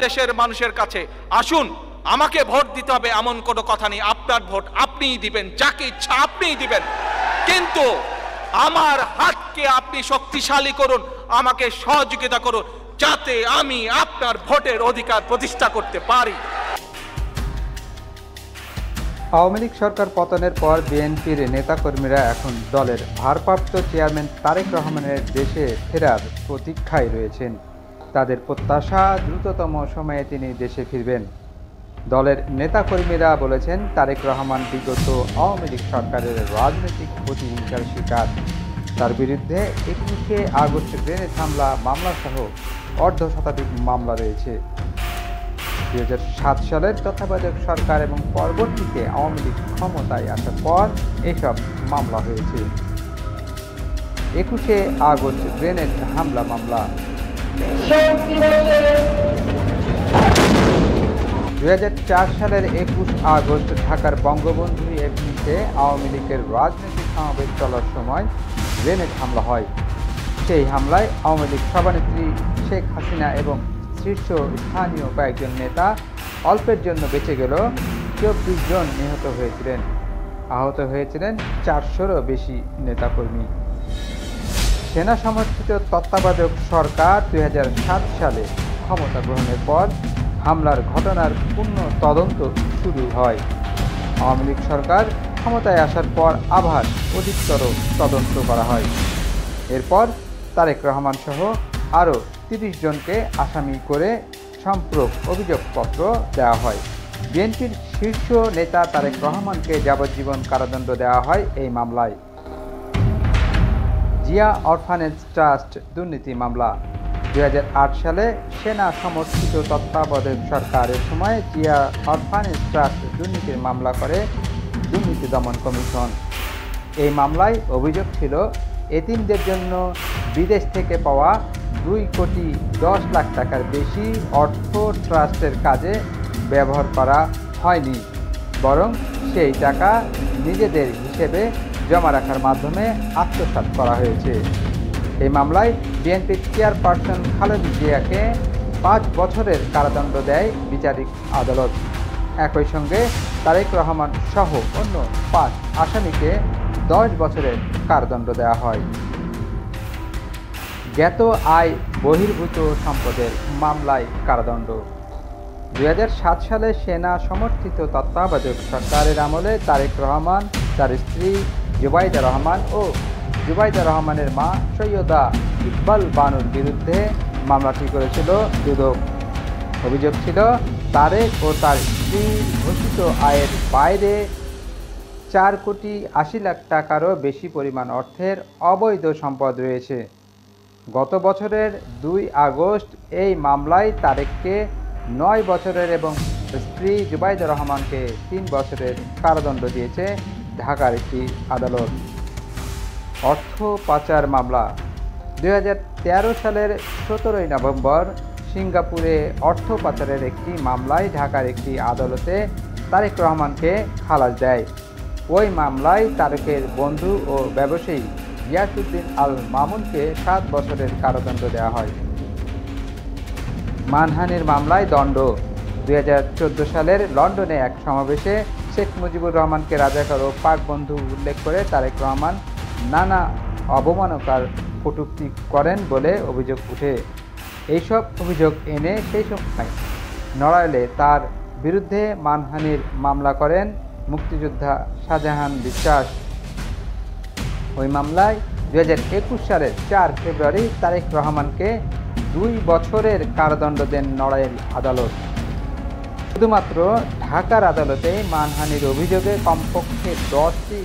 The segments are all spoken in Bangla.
দেশের মানুষের কাছে আসুন, আমাকে ভোট দিতে হবে এমন কোনো কথা নেই। আপনার ভোট আপনিই দিবেন, যাকে ইচ্ছা আপনিই দিবেন, কিন্তু আমার হাতকে আপনি শক্তিশালী করুন, আমাকে সহযোগিতা করুন, যাতে আমি আপনার ভোটের অধিকার প্রতিষ্ঠা করতে পারি। আওয়ামী লীগ সরকার পতনের পর বিএনপির নেতাকর্মীরা এখন দলের ভারপ্রাপ্ত চেয়ারম্যান তারেক রহমানের দেশে ফেরার প্রতীক্ষায় রয়েছেন। তাদের প্রত্যাশা দ্রুততম সময়ে তিনি দেশে ফিরবেন। দলের নেতাকর্মীরা বলেছেন, তারেক রহমান বিগত আওয়ামী লীগ সরকারের রাজনৈতিক প্রতিহিংসার শিকার। তার বিরুদ্ধে 21শে আগস্ট গ্রেনেড হামলা মামলাসহ অর্ধশতাধিক মামলা রয়েছে। 2007 সালের তত্ত্বাবধায়ক সরকার এবং পরবর্তীতে আওয়ামী লীগ ক্ষমতায় আসার পর এসব মামলা হয়েছে। 21শে আগস্ট গ্রেনেড হামলা মামলা, 2004 সালের 21 আগস্ট ঢাকার বঙ্গবন্ধু এভিনিউতে আওয়ামী লীগের রাজনৈতিক সমাবেশ চলার সময় গ্রেনেড হামলা হয়। সেই হামলায় আওয়ামী লীগ সভানেত্রী শেখ হাসিনা এবং শীর্ষ স্থানীয় কয়েকজন নেতা অল্পের জন্য বেঁচে গেল, 24 জন নিহত হয়েছিলেন। আহত হয়েছিলেন 400-রও বেশি নেতাকর্মী। সেনা সমর্থিত তত্ত্বাবধায়ক সরকার 2007 সালে ক্ষমতা গ্রহণের পর হামলার ঘটনার পূর্ণ তদন্ত শুরু হয়। আওয়ামী লীগ সরকার ক্ষমতায় আসার পর আবার অধিকতর তদন্ত করা হয়। এরপর তারেক রহমান সহ আরও 30 জনকে আসামি করে সম্পূরক অভিযোগপত্র দেওয়া হয়। বিএনপির শীর্ষ নেতা তারেক রহমানকে যাবজ্জীবন কারাদণ্ড দেওয়া হয় এই মামলায়। জিয়া অরফানেজ ট্রাস্ট দুর্নীতি মামলা, 2008 সালে সেনা সমর্থিত তত্ত্বাবধায়ক সরকারের সময় জিয়া অরফানেজ ট্রাস্ট দুর্নীতির মামলা করে দুর্নীতি দমন কমিশন। এই মামলায় অভিযোগ ছিল, এতিমদের জন্য বিদেশ থেকে পাওয়া 2,10,00,000 টাকার বেশি অর্থ ট্রাস্টের কাজে ব্যবহার করা হয়নি, বরং সেই টাকা নিজেদের হিসেবে জমা রাখার মাধ্যমে আত্মসাৎ করা হয়েছে। এই মামলায় বিএনপির চেয়ারপারসন খালেদা জিয়াকে 5 বছরের কারাদণ্ড দেয় বিচারিক আদালত। একই সঙ্গে তারেক রহমান সহ অন্য 5 আসামিকে 10 বছরের কারাদণ্ড দেওয়া হয়। জ্ঞাত আয় বহির্ভূত সম্পদের মামলায় কারাদণ্ড, 2007 সালে সেনা সমর্থিত তত্ত্বাবধায়ক সরকারের আমলে তারেক রহমান, তার স্ত্রী জুবাইদা রহমান ও জুবাইদা রহমানের মা সৈয়দা ইকবাল বানুর বিরুদ্ধে মামলাটি করেছিল দুদক। অভিযোগ ছিল, তারেক ও তার স্ত্রীর ঘোষিত আয়ের বাইরে 4,80,00,000 টাকারও বেশি পরিমাণ অর্থের অবৈধ সম্পদ রয়েছে। গত বছরের 2 আগস্ট এই মামলায় তারেককে 9 বছরের এবং স্ত্রী জুবাইদা রহমানকে 3 বছরের কারাদণ্ড দিয়েছে ঢাকার একটি আদালত। অর্থ পাচার মামলা, 2013 সালের 17 নভেম্বর সিঙ্গাপুরে অর্থ পাচারের একটি মামলায় ঢাকার একটি আদালতে তারেক রহমানকে খালাস দেয়। ওই মামলায় তারেকের বন্ধু ও ব্যবসায়ী গিয়াসউদ্দিন আল মামুনকে 7 বছরের কারাদণ্ড দেওয়া হয়। মানহানির মামলায় দণ্ড, 2014 সালের লন্ডনে এক সমাবেশে শেখ মুজিবুর রহমানকে রাজাকার ও পাক বন্ধু উল্লেখ করে তারেক রহমান নানা অবমাননার কটূক্তি করেন বলে অভিযোগ উঠে। এইসব অভিযোগ এনে সেই সময় নড়াইলে তার বিরুদ্ধে মানহানির মামলা করেন মুক্তিযোদ্ধা শাহজাহান বিশ্বাস। ওই মামলায় 2021 সালের 4 ফেব্রুয়ারি তারেক রহমানকে 2 বছরের কারাদণ্ড দেন নড়াইল আদালত। শুধুমাত্র ঢাকার আদালতে মানহানির অভিযোগে কমপক্ষে 10টি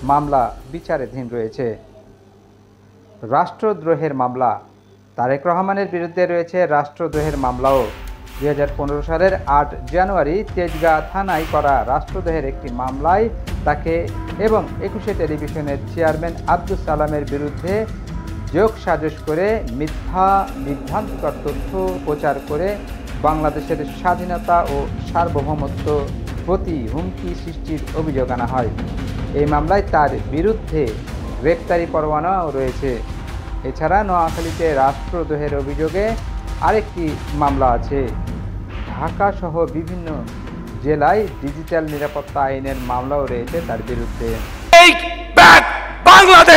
মামলা বিচারাধীন রয়েছে। রাষ্ট্রদ্রোহের মামলা, তারেক রহমানের বিরুদ্ধে রয়েছে রাষ্ট্রদ্রোহের মামলাও। 2015 সালের 8 জানুয়ারি তেজগাঁ থানায় করা রাষ্ট্রদ্রোহের একটি মামলায় তাকে এবং 21শে টেলিভিশনের চেয়ারম্যান আব্দুস সালামের বিরুদ্ধে যোগ সাজশ করে মিথ্যা বিভ্রান্তিকর তথ্য প্রচার করে বাংলাদেশের স্বাধীনতা ও সার্বভৌমত্ব প্রতি হুমকি সৃষ্টির অভিযোগ আনা হয়। এই মামলায় তার বিরুদ্ধে গ্রেপ্তারি পরোয়ানাও রয়েছে। এছাড়া নোয়াখালীতে রাষ্ট্রদ্রোহের অভিযোগে আরেকটি মামলা আছে। ঢাকা সহ বিভিন্ন জেলায় ডিজিটাল নিরাপত্তা আইনের মামলাও রয়েছে তার বিরুদ্ধে। এই ব্যাক বাংলাদেশ।